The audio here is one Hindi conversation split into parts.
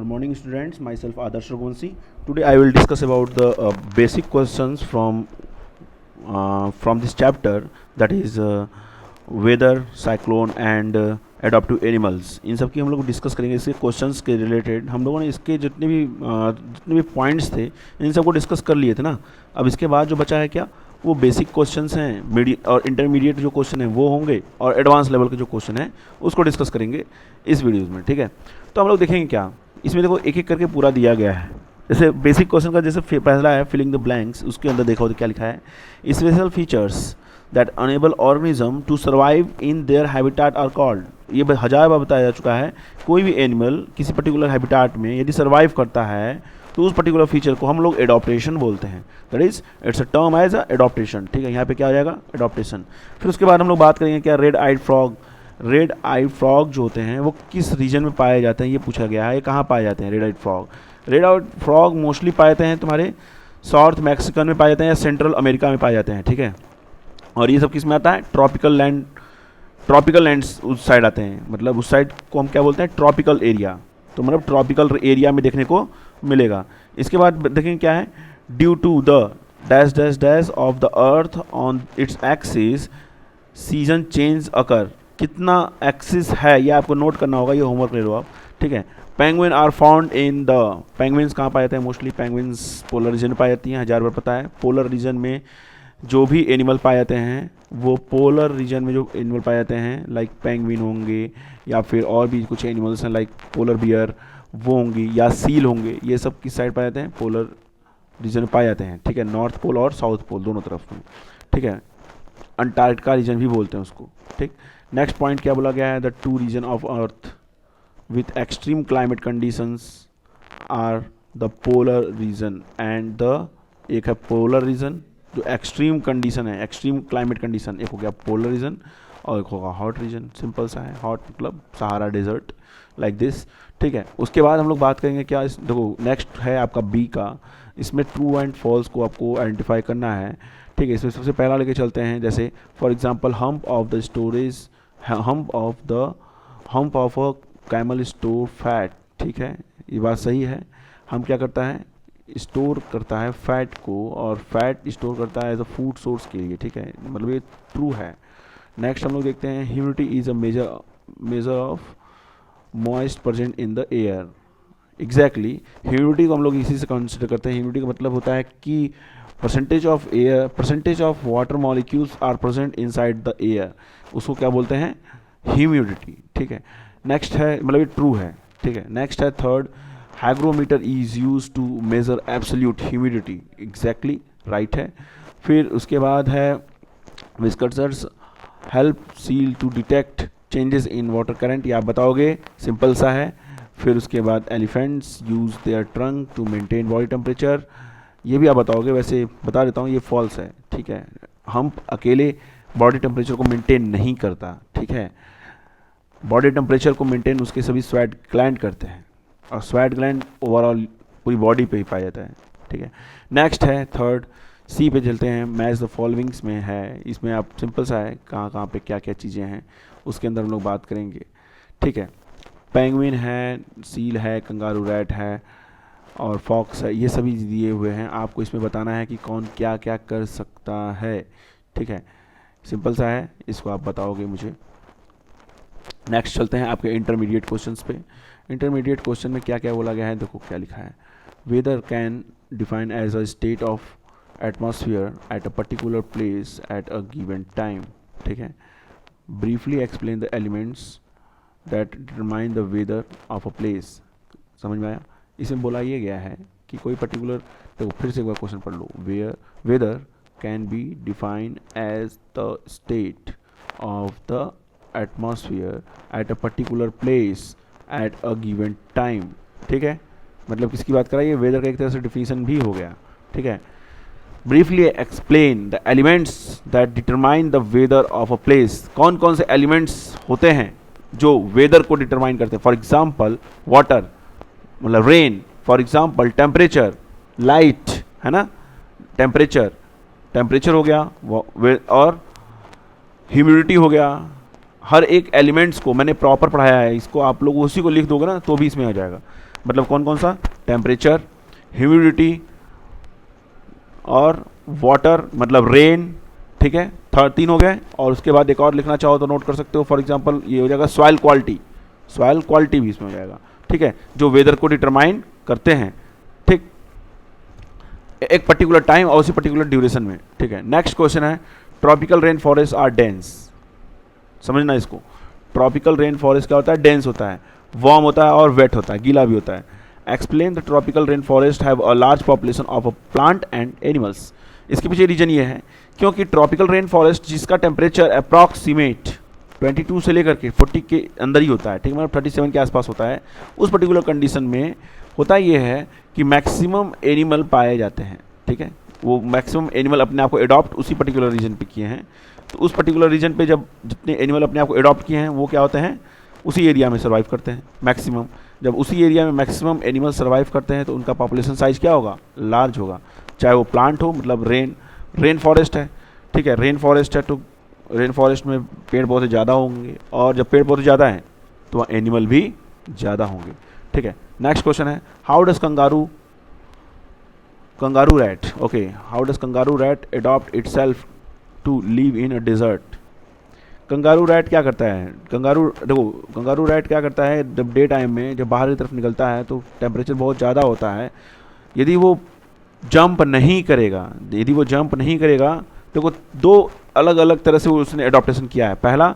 morning students, myself Adarsh Raghuvanshi. Today I will discuss about the basic questions from this chapter, that is weather, cyclone and adaptive animals. इन सब की हम लोग डिस्कस करेंगे. इसके क्वेश्चंस के रिलेटेड हम लोगों ने इसके जितने भी पॉइंट्स थे इन सबको डिस्कस कर लिए थे ना. अब इसके बाद जो बचा है क्या, वो बेसिक क्वेश्चंस हैं, मीडियम और इंटरमीडिएट जो क्वेश्चन हैं वो होंगे, और एडवांस लेवल के जो क्वेश्चन हैं उसको डिस्कस करेंगे इस वीडियोज़ में. ठीक है, तो हम लोग देखेंगे क्या इसमें. देखो एक एक करके पूरा दिया गया है. जैसे बेसिक क्वेश्चन का जैसे पहला है फिलिंग द ब्लैंक्स, उसके अंदर देखो तो क्या लिखा है. Special features that enable organism to survive in their habitat are called. ये 1000 बार बताया जा चुका है. कोई भी एनिमल किसी पर्टिकुलर हैबिटाट में यदि सर्वाइव करता है तो उस पर्टिकुलर फीचर को हम लोग एडॉप्टेशन बोलते हैं. That is it's a term as a adaptation. ठीक है, यहाँ पे क्या आ जाएगा, एडॉप्टेशन. फिर उसके बाद हम लोग बात करेंगे क्या, red eyed frog. Red eyed frog जो होते हैं वो किस रीजन में पाए जाते हैं, ये पूछा गया है. ये कहाँ पाए जाते हैं red eyed frog. Red eyed frog mostly पाए जाते हैं तुम्हारे साउथ मैक्सिकन में पाए जाते हैं या सेंट्रल अमेरिका में पाए जाते हैं. ठीक है, और ये सब किस में आता है, ट्रॉपिकल लैंड्स उस साइड आते हैं. मतलब उस साइड को हम क्या बोलते हैं, ट्रॉपिकल एरिया. तो मतलब ट्रॉपिकल एरिया में देखने को मिलेगा. इसके बाद देखेंगे क्या है, due to the dash dash dash of the earth on its axis season change occur. कितना एक्सिस है ये आपको नोट करना होगा, ये होमवर्क ले लो आप. ठीक है, penguin are found in the. Penguins कहाँ पाए जाते हैं, मोस्टली पेंगुइन्स पोलर रीजन में पाई जाती हैं. 1000 बार पता है. पोलर रीजन में जो भी एनिमल पाए जाते हैं वो पोलर रीजन में जो एनिमल पाए जाते हैं लाइक पेंगुइन होंगे या फिर और भी कुछ एनिमल्स हैं लाइक पोलर बियर वो होंगी या सील होंगे. ये सब किस साइड पाए जाते हैं, पोलर रीजन में पाए जाते हैं. ठीक है, नॉर्थ पोल और साउथ पोल दोनों तरफ में. ठीक है, अंटार्कटिका रीजन भी बोलते हैं उसको. ठीक, नेक्स्ट पॉइंट क्या बोला गया है, the two region of earth with extreme climate conditions are the polar region and the. एक है पोलर रीजन जो एक्सट्रीम कंडीशन है, एक्सट्रीम क्लाइमेट कंडीशन. एक हो गया पोलर रीजन और एक होगा हॉट रीजन. सिंपल सा है, हॉट मतलब सहारा डेजर्ट लाइक दिस. ठीक है, उसके बाद हम लोग बात करेंगे क्या, इस देखो नेक्स्ट है आपका बी का. इसमें ट्रू एंड फॉल्स को आपको आइडेंटिफाई करना है. ठीक है, इसमें सबसे पहला लेके चलते हैं. जैसे for example hump of the storage, hump of a camel store fat. ठीक है, ये बात सही है. हम क्या करता है, स्टोर करता है फैट को, और फैट स्टोर करता है एज अ फूड सोर्स के लिए. ठीक है, मतलब ये ट्रू है. नेक्स्ट हम लोग देखते हैं humidity is a measure of moist present in the air. Exactly, humidity को हम लोग इसी से कंसिडर करते हैं. ह्यूमिडिटी का मतलब होता है कि percentage of water molecules are present inside the air, उसको क्या बोलते हैं, ह्यूमिडिटी. ठीक है, नेक्स्ट है, मतलब ये ट्रू है. ठीक है, नेक्स्ट है third, hygrometer is use to measure absolute humidity. Exactly right है. फिर उसके बाद है whiskers help seal to detect changes in water current. ये आप बताओगे, सिंपल सा है. फिर उसके बाद elephants use their trunk to maintain body temperature. ये भी आप बताओगे, वैसे बता देता हूँ ये फॉल्स है. ठीक है, हम अकेले बॉडी टेम्परेचर को मेंटेन नहीं करता. ठीक है, बॉडी टेम्परेचर को मेंटेन उसके सभी स्वेट ग्लैंड करते हैं, और स्वेट ग्लैंड ओवरऑल पूरी बॉडी पे ही पाया जाता है. ठीक है, नेक्स्ट है थर्ड, सी पे चलते हैं. मैच द फॉलोइंग्स में है, इसमें आप सिंपल सा है, कहाँ कहाँ पे क्या क्या चीज़ें हैं उसके अंदर हम लोग बात करेंगे. ठीक है, पेंगुइन है, सील है, कंगारू रैट है और फॉक्स है. ये सभी दिए हुए हैं. आपको इसमें बताना है कि कौन क्या क्या कर सकता है. ठीक है, सिंपल सा है, इसको आप बताओगे मुझे. नेक्स्ट चलते हैं आपके इंटरमीडिएट क्वेश्चंस पे. इंटरमीडिएट क्वेश्चन में क्या क्या बोला गया है, देखो क्या लिखा है. Weather can define as a state of atmosphere at a particular place at a given time. ठीक है, briefly explain the elements that determine the weather of a place. समझ में आया. इसमें बोला ये गया है कि कोई पर्टिकुलर, देखो फिर से एक बार क्वेश्चन पढ़ लो. Weather can be define as the state of the atmosphere at a particular place at a given time. ठीक है, मतलब किसकी बात कर रहा है, ये वेदर का एक तरह से डिफिनीशन भी हो गया. ठीक है, briefly explain the elements that determine the weather of a place. कौन कौन से एलिमेंट्स होते हैं जो वेदर को डिटरमाइन करते हैं. फॉर एग्जाम्पल वाटर मतलब rain, for example temperature, light है ना, टेम्परेचर हो गया, और ह्यूमिडिटी हो गया. हर एक एलिमेंट्स को मैंने प्रॉपर पढ़ाया है, इसको आप लोग उसी को लिख दोगे ना तो भी इसमें आ जाएगा. मतलब कौन कौन सा, टेम्परेचर, ह्यूमिडिटी और वाटर मतलब रेन, ठीक है, 13 हो गए। और उसके बाद एक और लिखना चाहो तो नोट कर सकते हो, फॉर एग्जांपल ये हो जाएगा सॉइल क्वालिटी, सॉइल क्वालिटी भी इसमें हो जाएगा, ठीक है, जो वेदर को डिटरमाइन करते हैं, ठीक, एक पर्टिकुलर टाइम और उसी पर्टिकुलर ड्यूरेशन में, ठीक है। नेक्स्ट क्वेश्चन है, tropical rain forest are dense, समझना इसको, ट्रॉपिकल रेन फॉरेस्ट क्या होता है, डेंस होता है, वार्म होता है और वेट होता है, गीला भी होता है। Explain the tropical rain forest have a large population of a plant and animals. इसके पीछे रीजन ये है क्योंकि ट्रॉपिकल रेन फॉरेस्ट जिसका टेम्परेचर अप्रॉक्सीमेट 22 से लेकर के 40 के अंदर ही होता है, ठीक है, मतलब 37 के आसपास होता है, उस पर्टिकुलर कंडीशन में होता ये है कि मैक्सिमम एनिमल पाए जाते हैं, ठीक है, वो मैक्सिमम एनिमल अपने आप को एडॉप्ट उसी पर्टिकुलर रीजन पे किए हैं। तो उस पर्टिकुलर रीजन पे जब जितने एनिमल अपने आप को एडॉप्ट किए हैं वो क्या होते हैं, उसी एरिया में सर्वाइव करते हैं मैक्सिमम। जब उसी एरिया में मैक्सिमम एनिमल सर्वाइव करते हैं तो उनका पॉपुलेशन साइज क्या होगा, लार्ज होगा, चाहे वो प्लांट हो, मतलब रेन फॉरेस्ट है, ठीक है, रेन फॉरेस्ट है तो रेन फॉरेस्ट में पेड़ पौधे ज़्यादा होंगे, और जब पेड़ पौधे ज़्यादा हैं तो वहाँ एनिमल भी ज़्यादा होंगे, ठीक है। नेक्स्ट क्वेश्चन है, how does kangaroo rat, okay, how does kangaroo rat adopt itself to live in a desert. Kangaroo rat क्या करता है, कंगारू रैट क्या करता है, जब डे टाइम में जब बाहर की तरफ निकलता है तो टेम्परेचर बहुत ज़्यादा होता है, यदि वो जंप नहीं करेगा तो वो दो अलग अलग तरह से उसने एडॉप्टेशन किया है। पहला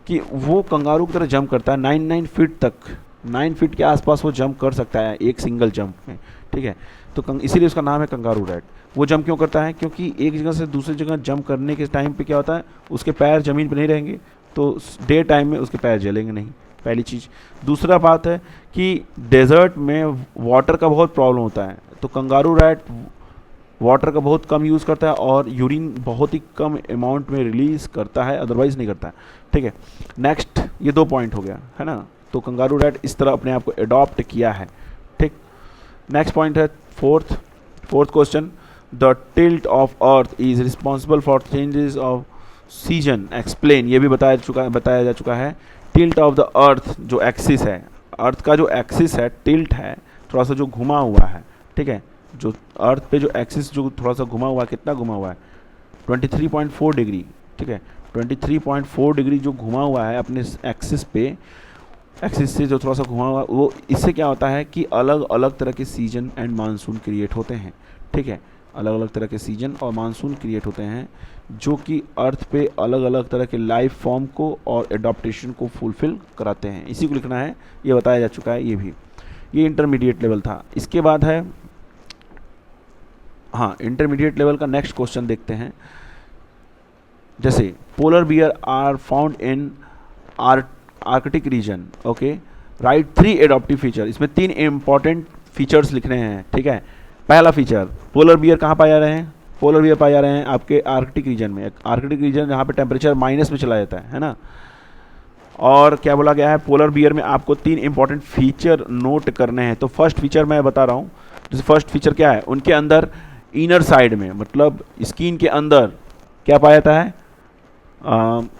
कि वो कंगारू की तरह जंप करता है 9 फीट तक, 9 फीट के आसपास वो जंप कर सकता है एक सिंगल जंप में, ठीक है, तो इसीलिए उसका नाम है कंगारू रैट। वो जंप क्यों करता है, क्योंकि एक जगह से दूसरी जगह जंप करने के टाइम पे क्या होता है, उसके पैर ज़मीन पे नहीं रहेंगे तो डे टाइम में उसके पैर जलेंगे नहीं, पहली चीज़। दूसरा बात है कि डेजर्ट में वाटर का बहुत प्रॉब्लम होता है, तो कंगारू रैट वाटर का बहुत कम यूज़ करता है और यूरिन बहुत ही कम अमाउंट में रिलीज़ करता है, अदरवाइज़ नहीं करता है, ठीक है। नेक्स्ट, ये 2 पॉइंट हो गया है ना, तो कंगारू रैट इस तरह अपने आप को एडॉप्ट किया है, ठीक। नेक्स्ट पॉइंट है fourth question, the tilt of earth is responsible for changes off season, explain. ये भी बताया जा चुका है। टिल्ट ऑफ द अर्थ जो एक्सिस है, अर्थ का जो एक्सिस है, टिल्ट है, थोड़ा सा जो घुमा हुआ है, ठीक है, जो अर्थ पे जो एक्सिस जो थोड़ा सा घुमा हुआ है, कितना घुमा हुआ है, 23.4 डिग्री, ठीक है, 23.4 डिग्री जो घुमा हुआ है अपने एक्सिस पे, एक्सिस से जो थोड़ा सा घुमा हुआ, वो इससे क्या होता है कि अलग अलग तरह के सीजन एंड मानसून क्रिएट होते हैं, ठीक है, अलग अलग तरह के सीजन और मानसून क्रिएट होते हैं जो कि अर्थ पे अलग अलग तरह के लाइफ फॉर्म को और एडॉप्टेशन को फुलफिल कराते हैं। इसी को लिखना है, ये बताया जा चुका है, ये इंटरमीडिएट लेवल था। इसके बाद है, हाँ, इंटरमीडिएट लेवल का नेक्स्ट क्वेश्चन देखते हैं। जैसे polar bear are found in Arctic region, okay, right 3 adaptive feature. इसमें 3 इंपॉर्टेंट फीचर्स लिखने हैं, ठीक है। पहला फीचर, पोलर बियर कहाँ पाए जा रहे हैं, पोलर बियर पाए जा रहे हैं आपके आर्कटिक रीजन में, आर्कटिक रीजन जहाँ पे टेम्परेचर माइनस में चला जाता है ना। और क्या बोला गया है, पोलर बियर में आपको 3 इंपॉर्टेंट फीचर नोट करने हैं। तो फर्स्ट फीचर मैं बता रहा हूँ, जैसे फर्स्ट फीचर क्या है, उनके अंदर इनर साइड में, मतलब स्किन के अंदर क्या पाया जाता है,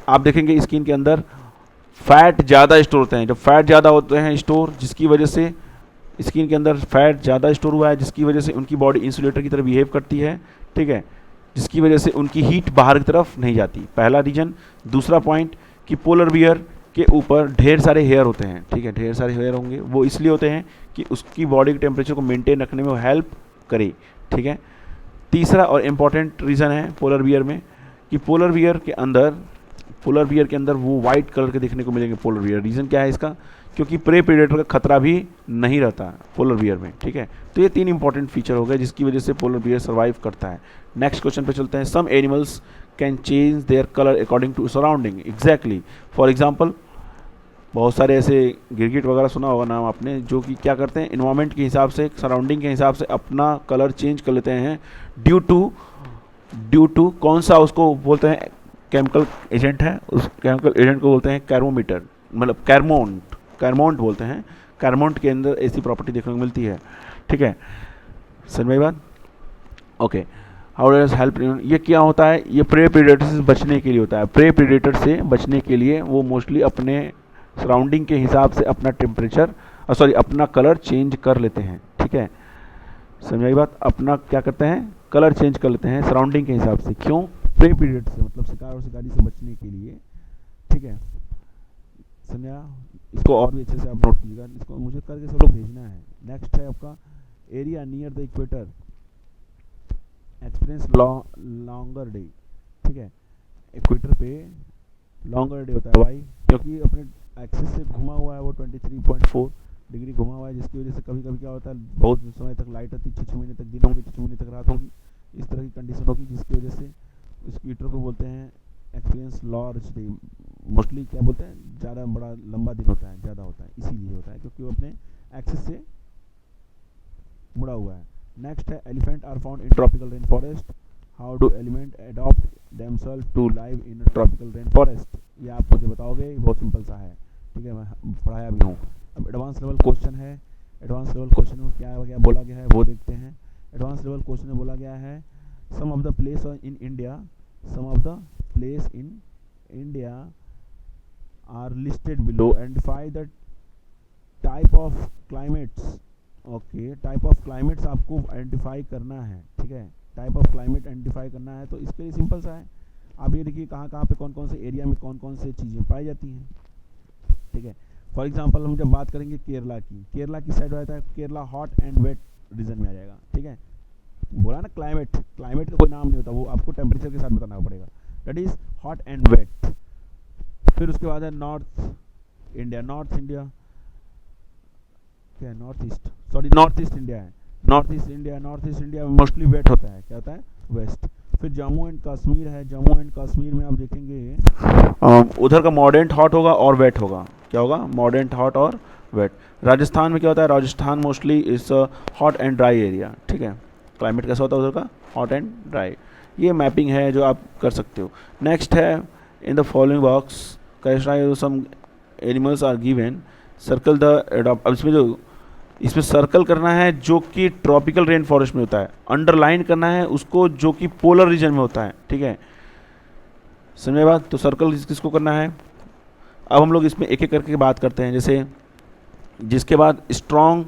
आप देखेंगे स्किन के अंदर फैट ज़्यादा स्टोर होते हैं। जब फैट ज़्यादा होते हैं स्टोर, जिसकी वजह से स्किन के अंदर फैट ज़्यादा स्टोर हुआ है, जिसकी वजह से उनकी बॉडी इंसुलेटर की तरह बिहेव करती है, ठीक है, जिसकी वजह से उनकी हीट बाहर की तरफ नहीं जाती, पहला रीजन। दूसरा पॉइंट कि पोलर बियर के ऊपर ढेर सारे हेयर होते हैं, ठीक है, ढेर सारे हेयर होंगे, वो इसलिए होते हैं कि उसकी बॉडी के टेम्परेचर को मेंटेन रखने में वो हेल्प करे, ठीक है। तीसरा और इम्पॉर्टेंट रीज़न है पोलर बियर में कि पोलर बियर के अंदर वो वाइट कलर के देखने को मिलेंगे पोलर बियर। रीज़न क्या है इसका, क्योंकि प्रे प्रेडेटर का खतरा भी नहीं रहता पोलर बियर में, ठीक है। तो ये 3 इंपॉर्टेंट फीचर हो गए जिसकी वजह से पोलर बियर सर्वाइव करता है। नेक्स्ट क्वेश्चन पे चलते हैं। Some animals can change their colour according to surrounding, exactly. For example, बहुत सारे ऐसे गिरगिट वगैरह सुना होगा नाम आपने, जो कि क्या करते हैं, इन्वायरमेंट के हिसाब से, सराउंडिंग के हिसाब से अपना कलर चेंज कर लेते हैं ड्यू टू कौन सा उसको बोलते हैं, केमिकल एजेंट है, उस केमिकल एजेंट को बोलते हैं कैर्मोमीटर, मतलब कैरमोंट बोलते हैं। कैरमोंट के अंदर ऐसी प्रॉपर्टी देखने को मिलती है, ठीक है, समझ में बात, ओके। हाउ डज हेल्प, ये क्या होता है, ये प्रे प्रेडेटर से बचने के लिए होता है। प्रे प्रेडेटर से बचने के लिए वो मोस्टली अपने सराउंडिंग के हिसाब से अपना टेम्परेचर सॉरी अपना कलर चेंज कर लेते हैं, ठीक है, समझाई बात, अपना क्या करते हैं, कलर चेंज कर लेते हैं सराउंडिंग के हिसाब से, क्यों, प्रे पीरियड से, मतलब शिकार और शिकारी से बचने के लिए, ठीक है, समझा, इसको और भी अच्छे से आप नोट कीजिएगा, इसको मुझे करके सब लोग भेजना है। नेक्स्ट है आपका area near the equator experience longer day, ठीक है, इक्वेटर पे लॉन्गर डे होता है, वाई, क्योंकि अपने एक्सिस से घुमा हुआ है वो 23.4 डिग्री घुमा हुआ है, जिसकी वजह से कभी कभी क्या होता है बहुत समय तक लाइट आती, 6 महीने तक दिन होंगे, 6 महीने तक रात होगी, इस तरह की कंडीशन होगी, जिसकी वजह से इक्वेटर को बोलते हैं एक्सपीरियंस लार्ज डे, मोस्टली क्या बोलते हैं, ज़्यादा बड़ा लंबा दिन होता है, ज़्यादा होता है, इसीलिए होता है क्योंकि वो अपने एक्सिस से मुड़ा हुआ है। नेक्स्ट है elephant are found in tropical rain forest, how do elephant adopt themself to live in tropical rain forest, ये आप मुझे बताओगे, बहुत सिंपल सा है, ठीक है, मैं पढ़ाया भी हूँ। अब एडवांस लेवल क्वेश्चन है, एडवांस लेवल क्वेश्चन में क्या क्या बोला गया है वो देखते हैं। एडवांस लेवल क्वेश्चन में बोला गया है some of the place in India, some of the place in India are listed below, identify the type of climates, okay, type of climates आपको आइडेंटिफाई करना है, ठीक है, टाइप ऑफ क्लाइमेट आइडेंटिफाई करना है, तो इसके लिए सिंपल सा है, आप ये देखिए कहाँ कहाँ पे कौन कौन से एरिया में कौन कौन से चीज़ें पाई जाती हैं, ठीक है। फॉर एग्जांपल हम जब बात करेंगे केरला की, केरला की साइड रहता है, Kerala hot and wet region में आ जाएगा, ठीक है, बोला ना क्लाइमेट, क्लाइमेट का कोई नाम नहीं होता, वो आपको टेम्परेचर के साथ बताना पड़ेगा, that is hot and wet. फिर उसके बाद है नॉर्थ इंडिया, नॉर्थ इंडिया क्या है, north east, sorry north east India है, north east India, north east India में मोस्टली वेट होता है, क्या होता है, वेस्ट। फिर जम्मू एंड कश्मीर है, जम्मू एंड कश्मीर में आप देखेंगे उधर का मॉडरेट हॉट होगा और वेट होगा, क्या होगा, मॉडरेट हॉट और वेट। राजस्थान में क्या होता है, Rajasthan mostly is hot and dry area, ठीक है, क्लाइमेट कैसा होता है उधर का, हॉट एंड ड्राई, ये मैपिंग है जो आप कर सकते हो। नेक्स्ट है इन द फॉलोइंग बॉक्स कैसा some animals are given, circle the adopt, अब इसमें जो इसमें सर्कल करना है जो कि ट्रॉपिकल रेन फॉरेस्ट में होता है, अंडरलाइन करना है उसको जो कि पोलर रीजन में होता है, ठीक है, समझे बात, तो सर्कल किसको करना है। अब हम लोग इसमें एक एक करके बात करते हैं, जैसे जिसके बाद स्ट्रॉन्ग,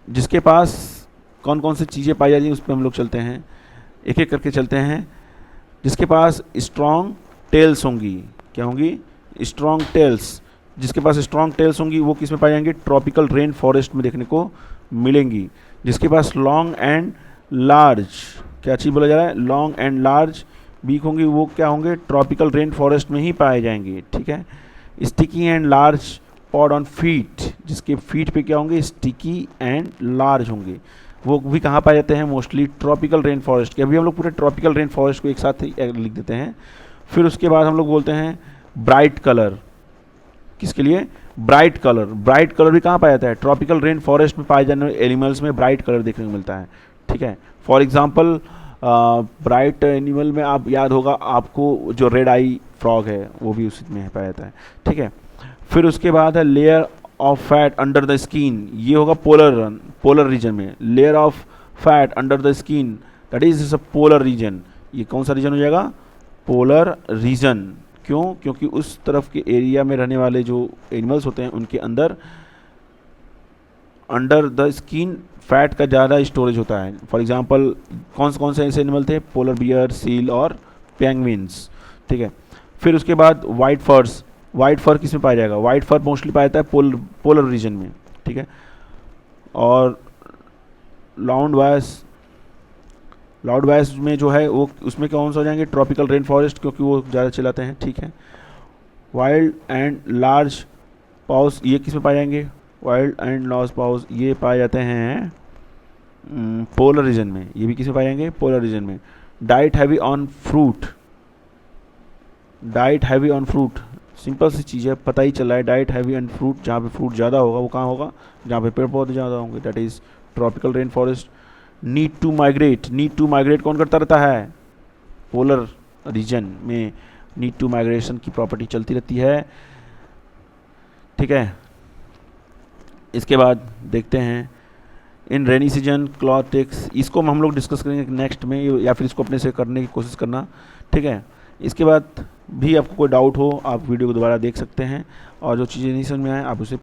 जिसके पास कौन कौन सी चीज़ें पाई जाती हैं उस पर हम लोग चलते हैं, एक एक करके चलते हैं। जिसके पास स्ट्रॉन्ग टेल्स होंगी, क्या होंगी, स्ट्रॉन्ग टेल्स, जिसके पास स्ट्रॉन्ग टेल्स होंगी वो किस में पाई जाएंगी, ट्रॉपिकल रेन फॉरेस्ट में देखने को मिलेंगी। जिसके पास लॉन्ग एंड लार्ज, क्या चीज़ बोला जा रहा है, लॉन्ग एंड लार्ज बीक होंगी वो क्या होंगे, ट्रॉपिकल रेन फॉरेस्ट में ही पाए जाएंगे, ठीक है। Sticky and large pod on feet, जिसके फीट पे क्या होंगे, स्टिकी एंड लार्ज होंगे, वो भी कहाँ पाए जाते हैं, मोस्टली ट्रॉपिकल रेन फॉरेस्ट के। अभी हम लोग पूरे ट्रॉपिकल रेन फॉरेस्ट को एक साथ ही लिख देते हैं। फिर उसके बाद हम लोग बोलते हैं ब्राइट कलर, किसके लिए, ब्राइट कलर, ब्राइट कलर भी कहाँ पाया जाता है, ट्रॉपिकल रेन फॉरेस्ट में पाए जाने वाले एनिमल्स में ब्राइट कलर देखने को मिलता है, ठीक है। फॉर एग्जांपल ब्राइट एनिमल में आप याद होगा आपको जो रेड आई फ्रॉग है वो भी उसी में पाया जाता है, ठीक है। फिर उसके बाद है layer of fat under the skin, ये होगा पोलर रीजन में, layer of fat under the skin that is a polar region, ये कौन सा रीजन हो जाएगा, पोलर रीजन। क्यों, क्योंकि उस तरफ के एरिया में रहने वाले जो एनिमल्स होते हैं उनके अंदर अंडर द स्किन फैट का ज़्यादा स्टोरेज होता है। फॉर एग्जांपल कौन से ऐसे एनिमल थे, पोलर बियर, सील और पेंगुइन्स, ठीक है। फिर उसके बाद वाइट फर्स, वाइट फर किस में पाया जाएगा, वाइट फर मोस्टली पाया जाता है पोलर रीजन में, ठीक है। और लाउंड वायस में जो है वो उसमें कौन सा हो जाएंगे, ट्रॉपिकल रेन फॉरेस्ट, क्योंकि वो ज़्यादा चिल्लाते हैं, ठीक है। वाइल्ड एंड लार्ज पाउस, ये किस में पाए जाएंगे, वाइल्ड एंड लार्ज पाउस ये पाए जाते हैं पोलर रीजन में, ये भी किस में पाए जाएंगे, पोलर रीजन में। Diet heavy on fruit, diet heavy on fruit, simple सी चीज़ है, पता ही चल रहा है, डाइट हैवी ऑन फ्रूट, जहाँ पे फ्रूट ज़्यादा होगा वो कहाँ होगा, जहाँ पे पेड़ पौधे ज़्यादा होंगे, that is tropical rain forest. Need to migrate कौन करता रहता है, पोलर रीजन में नीड टू माइग्रेशन की प्रॉपर्टी चलती रहती है, ठीक है। इसके बाद देखते हैं इन रेनी सीजन क्लॉथ टेक्स, इसको हम लोग डिस्कस करेंगे नेक्स्ट में, या फिर इसको अपने से करने की कोशिश करना, ठीक है। इसके बाद भी आपको कोई डाउट हो आप वीडियो को दोबारा देख सकते हैं, और जो चीज़ें नहीं समझ में आए आप उसे